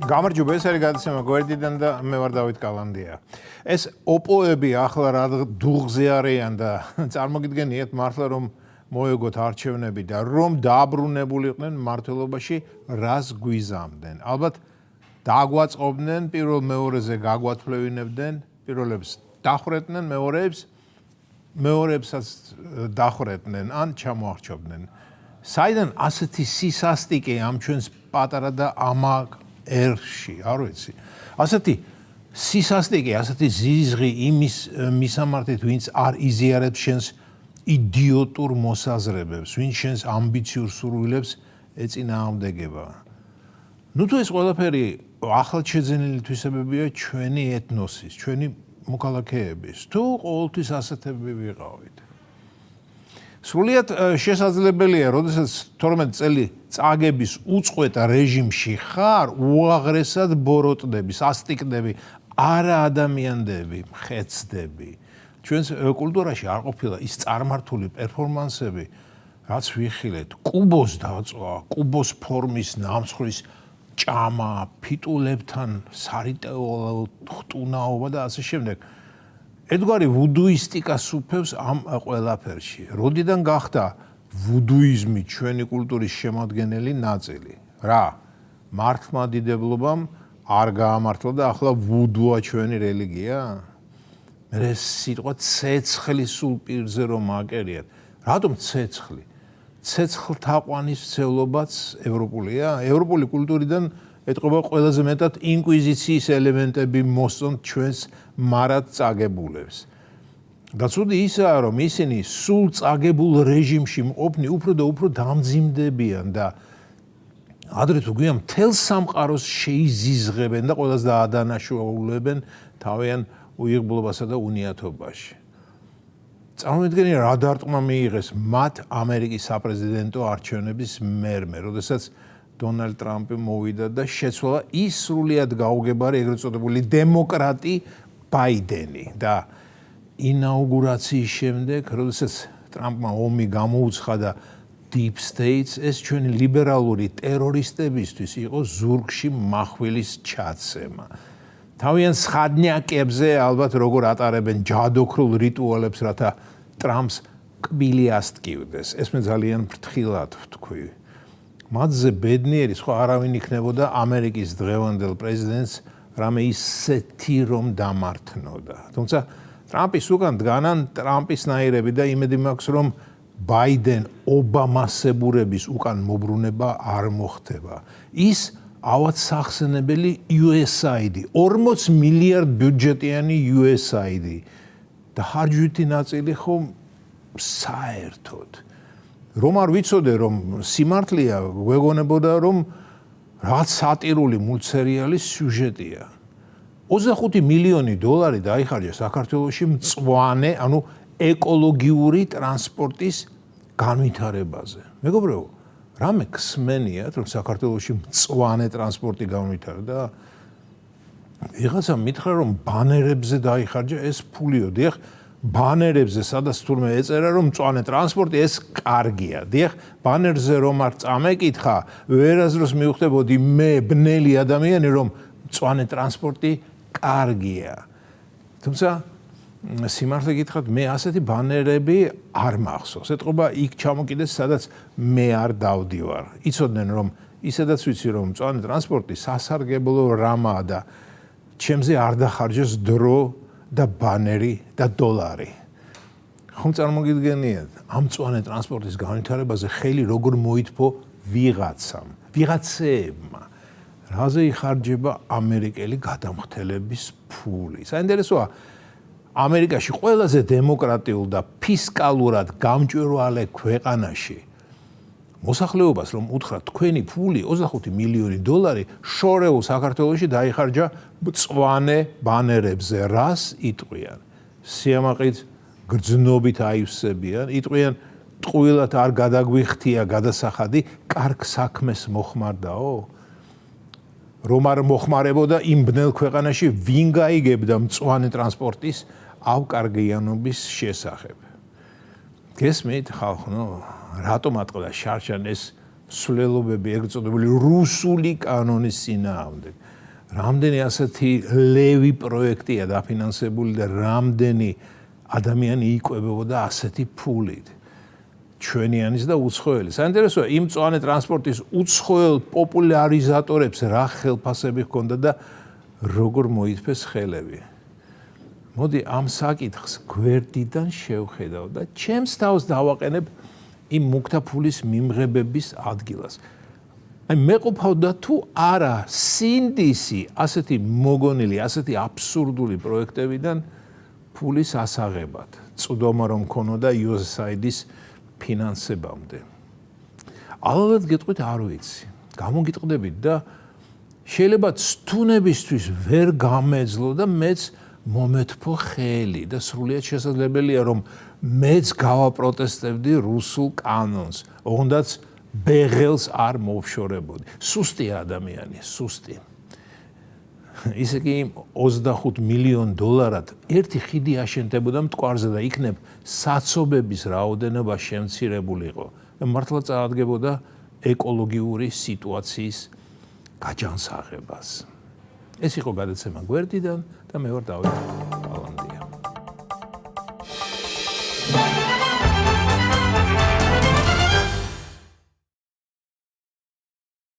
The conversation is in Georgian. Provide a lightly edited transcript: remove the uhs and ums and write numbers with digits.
გამარჯობა, ეს არის გადაცემა გვერდიდან და მე ვარ დავით კალანდია. ეს ოპოები ახლა რა დუღზე არიან და წარმოგიდგენიათ მართლა რომ მოეგოთ არჩევნები და რომ დააბრუნებულიყვნენ მართლობაში რას გვიზამდნენ. ალბათ დაგვაწყობდნენ, პირველ მეორეზე გაგვათვლევინებდნენ, პირველებს დახვრეტდნენ, მეორეებსაც დახვრეტდნენ ან ჩამოარჩობდნენ. საიდან ასეთი სისასტიკე ამ ჩვენს პატარა და ამაკ ერში, არ ვიცი. ასეთი სისასტიკე, ასეთი ზიზღი იმის მისამართით, ვინც არ იზიარებს შენს იდიოტურ მოსაზრებებს, ვინც შენს ამბიციურ სურვილებს ეწინააღმდეგება. ნუ თუ ეს ყველაფერი ახალშეძენილი თვისებებია ჩვენი ეთნოსის, ჩვენი მოქალაქეების, თუ ყოველთვის ასეთები ვიყავით. სრულიად შესაძლებელია, როდესაც 12 წელი წაგების უწყვეტ რეჟიმში ხარ, უაღრესად ბოროტდები, სასტიკდები, არაადამიანდები, მხეცდები. ჩვენს კულტურაში არ ყოფილა ის წარმართული პერფორმანსები, რაც ვიხილეთ, კუბოს დაწვა, კუბოს ფორმის ნამსხვრიის ჭამა, ფიტულებთან სარიტეულო ხტუნაობა და ასე შემდეგ. ერთგვარი ვუდუისტიკა სუფევს ამ ყველაფერში. როდიდან გახდა ვუდუიზმი ჩვენი კულტურის შემადგენელი ნაწილი? რა? მართლმადიდებლობამ არ გაამართლა და ახლა ვუდუა ჩვენი რელიგია? მე სიტყვა ცეცხლი სულ პირზე რომ აკერიათ. რატომ ცეცხლი? ცეცხლთაყვანის ცევლობაც ევროპულია? ევროპული კულტურიდან ეტყობა ყველაზე მეტად ინკვიზიციის ელემენტები მოსწონთ ჩვენს მარად წაგებულებს. და ცუდი ისაა, რომ ისინი სულ წაგებულ რეჟიმში მყოფნი უფრო და უფრო დამძიმდებიან და ადრე თუ გვიან მთელ სამყაროს შეიზიზღებენ და ყველას დაადანაშაულებენ თავიანთ უიღბლობასა და უნიათობაში. წარმოიდგინე რა დარტყმა მიიღეს მათ ამერიკის საპრეზიდენტო არჩევნების მერმე, როდესაც დონალდ ტრამპი მოვიდა და შეცვალა ის სრულიად გაუგებარი ეგრეთ წოდებული დემოკრატი ბაიდენი და ინაუგურაციის შემდეგ, როდესაც ტრამპმა ომი გამოუცხადა deep states, ეს ჩვენი ლიბერალური ტერორისტებისთვის იყო ზურგში מחვილის ჩაცემა. თავიანთ სხადნიაკებზე ალბათ როგორ ატარებენ ჯადოქრულ რიტუალებს, რათა ტრამპს კბილი ასტკივდეს. ეს მე ძალიან ფრთხილად ვთქვი. მათზე ბედნიერი სხვა არავინ იქნებოდა ამერიკის დღევანდელ პრეზიდენტს, რამე ისეთი რომ დამართნოდა. თუმცა ტრამპის უკან დგანან ტრამპისნაირები და იმედი მაქვს, რომ ბაიდენ ობამასებურების უკან მობრუნება არ მოხდება. ის ავად სახსენებელი USAID, 40 მილიარდ ბიუჯეტიანი USAID და ხარჯვითი ნაწილი ხომ საერთოდ. რომ არ ვიცოდე, რომ სიმართლეა, გვეგონებოდა, რომ რაღაც სატირული მულტსერიალის სიუჟეტია. 25 მილიონი დოლარი დაიხარჯა საქართველოში მწვანე, ანუ ეკოლოგიური ტრანსპორტის განვითარებაზე. მეგობრებო, რამე ხსმენიათ, რომ საქართველოში მწვანე ტრანსპორტი განვითარდა? ვიღაცა მითხრა, რომ ბანერებზე დაიხარჯა ეს ფულიო. დიახ, ბანერებზე სადაც თურმე ეწერა, რომ მწვანე ტრანსპორტი ეს კარგია. დიახ, ბანერზე რომ არ წამეკითხა, ვერასდროს მივხვდებოდი მე ბნელი ადამიანი, რომ მწვანე ტრანსპორტი კარგია. თუმცა სიმართლე გითხრათ, მე ასეთი ბანერები არ მახსოვს. ეტყობა იქ ჩამოკიდეს, სადაც მე არ დავდივარ. იცოდნენ, რომ ისედაც ვიცი, რომ მწვანე ტრანსპორტი სასარგებლო რამაა და ჩემზე არ დახარჯეს დრო და ბანერი და დოლარი. ხომ წარმოგიდგენიათ, ამ მწვანე ტრანსპორტის განვითარებაზე ხელი როგორ მოითფო ვიღაცებმა. რაზე იხარჯება ამერიკელი გადამხდელების ფული. საინტერესოა, ამერიკაში ყველაზე დემოკრატიულ და ფისკალურად გამჭვირვალე ქვეყანაში მოსახლეობას რომ უთხრა თქვენი ფული 25 მილიონი დოლარი შორეულ საქართველოში დაიხარჯა მწვანე ბანერებზე. რას იტყვიან? სიამაყით გრძნობით აივსებიან, იტყვიან ტყუილად არ გადაგვიხთია გადასახადი, კარგ საქმეს მოხმარდაო? რომ არ მოხმარებოდა იმ ბნელ ქვეყანაში, ვინ გაიგებდა მწვანე ტრანსპორტის ავკარგიანობის შესახებ? გესმით ხალხო, რატომ ატყდა შარშან ეს სვლელობები ეგრეთ წოდებული რუსული კანონის წინააღმდეგ? რამდენი ასეთი ლევი პროექტია დაფინანსებული და რამდენი ადამიანი იკვებებოდა ასეთი ფულით. ჩვენიანის და უცხოელის. საინტერესოა, იმ მწვანე ტრანსპორტის უცხოელ პოპულარიზატორებს რა ხელფასები ჰქონდა და როგორ მოითფეს ხელები. მოდი ამ საკითხს გვერდიდან შევხედავ და ჩემს თავს დავაყენებ იმ მუქთა ფულის მიმღებების ადგილას. აი მეყოფავდა თუ არა სინდისი ასეთი მოგონილი, ასეთი აბსურდული პროექტებიდან ფულის ასაღებად. წვდომა რომ ქონოდა USAID-ის ფინანსებამდე. ალბათ გეტყვით არ ვიცი. გამოგიტყდებით და შეიძლება ცთუნებისთვის ვერ გამეძლო და მეც მომეთფო ხელი და სრულიად შესაძლებელია რომ მეც გავაპროტესტებდი რუსულ კანონს. ოღონდაც ბეღელს არ მოვშორებოდი. სუსტია ადამიანი, სუსტი. ისე კი $25 მილიონ ერთი ხიდი აშენდებოდა მტკვარზე და იქნებ საცობების რაოდენობა შემცირებულიყო. მართლა წაადგებოდა ეკოლოგიური სიტუაციის გაჯანსაღებას. ეს იყო გადაცემა გვერდიდან და მე ვარ დავით.